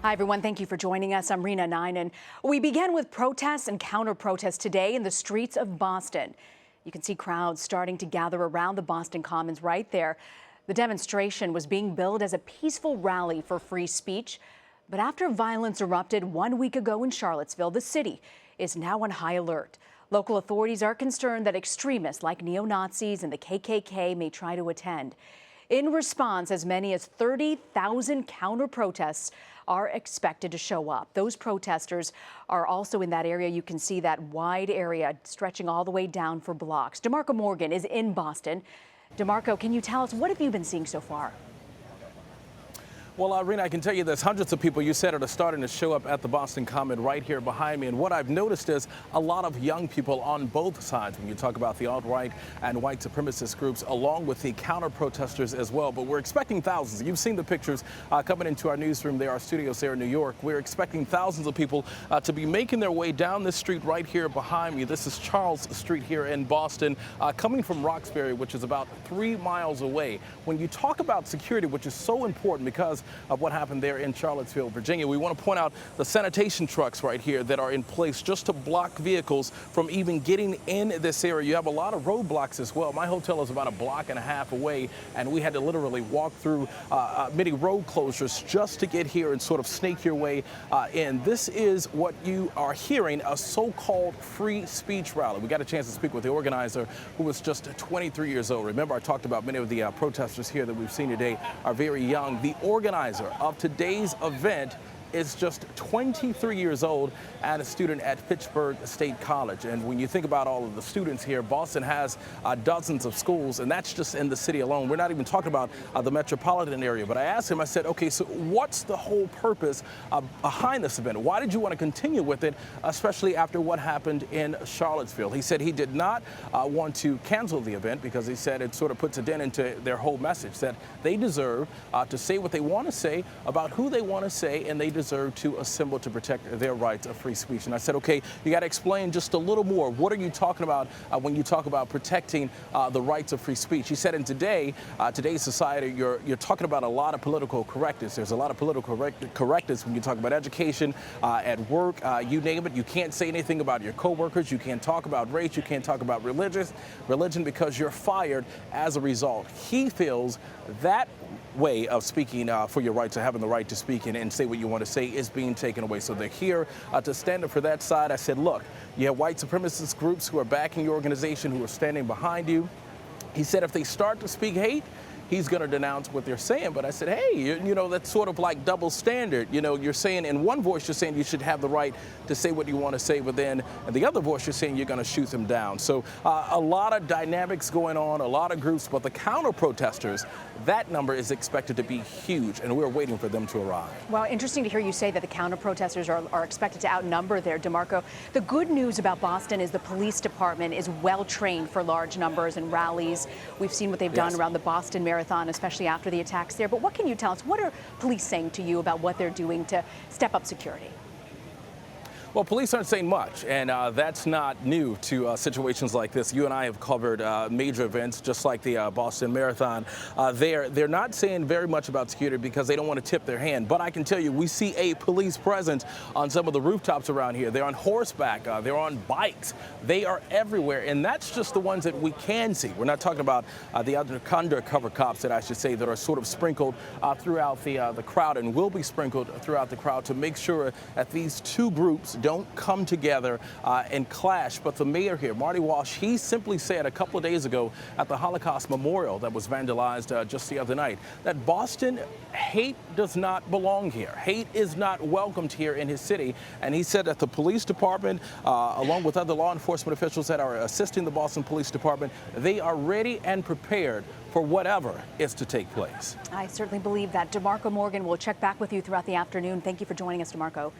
Hi, everyone. Thank you for joining us. I'm Rena Nine, and we began with protests and counter-protests today in the streets of Boston. You can see crowds starting to gather around the Boston Commons right there. The demonstration was being billed as a peaceful rally for free speech. But after violence erupted 1 week ago in Charlottesville, the city is now on high alert. Local authorities are concerned that extremists like neo-Nazis and the KKK may try to attend. In response, as many as 30,000 counter-protests are expected to show up. Those protesters are also in that area. You can see that wide area stretching all the way down for blocks. DeMarco Morgan is in Boston. DeMarco, can you tell us, what have you been seeing so far? Well, Rena, I can tell you there's hundreds of people, you said it, are starting to show up at the Boston Common right here behind me. And what I've noticed is a lot of young people on both sides when you talk about the alt-right and white supremacist groups, along with the counter-protesters as well. But we're expecting thousands. You've seen the pictures coming into our newsroom there, our studios there in New York. We're expecting thousands of people to be making their way down this street right here behind me. This is Charles Street here in Boston, coming from Roxbury, which is about 3 miles away. When you talk about security, which is so important because of what happened there in Charlottesville, Virginia, we want to point out the sanitation trucks right here that are in place just to block vehicles from even getting in this area. You have a lot of roadblocks as well. My hotel is about a block and a half away, and we had to literally walk through many road closures just to get here and sort of snake your way in. This is what you are hearing, a so-called free speech rally. We got a chance to speak with the organizer, who was just 23 years old. Remember, I talked about many of the protesters here that we've seen today are very young. The organizer of today's event is just 23 years old and a student at Fitchburg State College. And when you think about all of the students here, Boston has dozens of schools, and that's just in the city alone. We're not even talking about the metropolitan area. But I asked him, I said, okay, so what's the whole purpose behind this event? Why did you want to continue with it, especially after what happened in Charlottesville? He said he did not want to cancel the event because he said it sort of puts a dent into their whole message, that they deserve to say what they want to say about who they want to say, and they deserve to assemble to protect their rights of free speech. And I said, okay, you got to explain just a little more. What are you talking about when you talk about protecting the rights of free speech? He said in today's society, you're talking about a lot of political correctness. There's a lot of political correctness when you talk about education, at work, you name it. You can't say anything about your coworkers. You can't talk about race. You can't talk about religion because you're fired as a result. He feels that way of speaking for your rights, of having the right to speak and say what you want to say, is being taken away. So they're here to stand up for that side. I said, look, you have white supremacist groups who are backing your organization, who are standing behind you. He said if they start to speak hate, he's going to denounce what they're saying. But I said, hey, you know, that's sort of like double standard. You know, you're saying in one voice, you're saying you should have the right to say what you want to say, but then in the other voice, you're saying you're going to shoot them down. So a lot of dynamics going on, a lot of groups, but the counter protesters, that number is expected to be huge, and we're waiting for them to arrive. Well, interesting to hear you say that the counter protesters are expected to outnumber there, DeMarco. The good news about Boston is the police department is well trained for large numbers and rallies. We've seen what they've done around the Boston Marathon, especially after the attacks there. But what can you tell us? What are police saying to you about what they're doing to step up security? Well, police aren't saying much, and that's not new to situations like this. You and I have covered major events, just like the Boston Marathon. They're not saying very much about security because they don't want to tip their hand. But I can tell you, we see a police presence on some of the rooftops around here. They're on horseback. They're on bikes. They are everywhere, and that's just the ones that we can see. We're not talking about the undercover cops, that I should say, that are sort of sprinkled throughout the crowd and will be sprinkled throughout the crowd to make sure that these two groups don't come together and clash. But the mayor here, Marty Walsh, he simply said a couple of days ago at the Holocaust Memorial that was vandalized just the other night that Boston, hate does not belong here. Hate is not welcomed here in his city. And he said that the police department, along with other law enforcement officials that are assisting the Boston Police Department, they are ready and prepared for whatever is to take place. I certainly believe that. DeMarco Morgan, will check back with you throughout the afternoon. Thank you for joining us, DeMarco.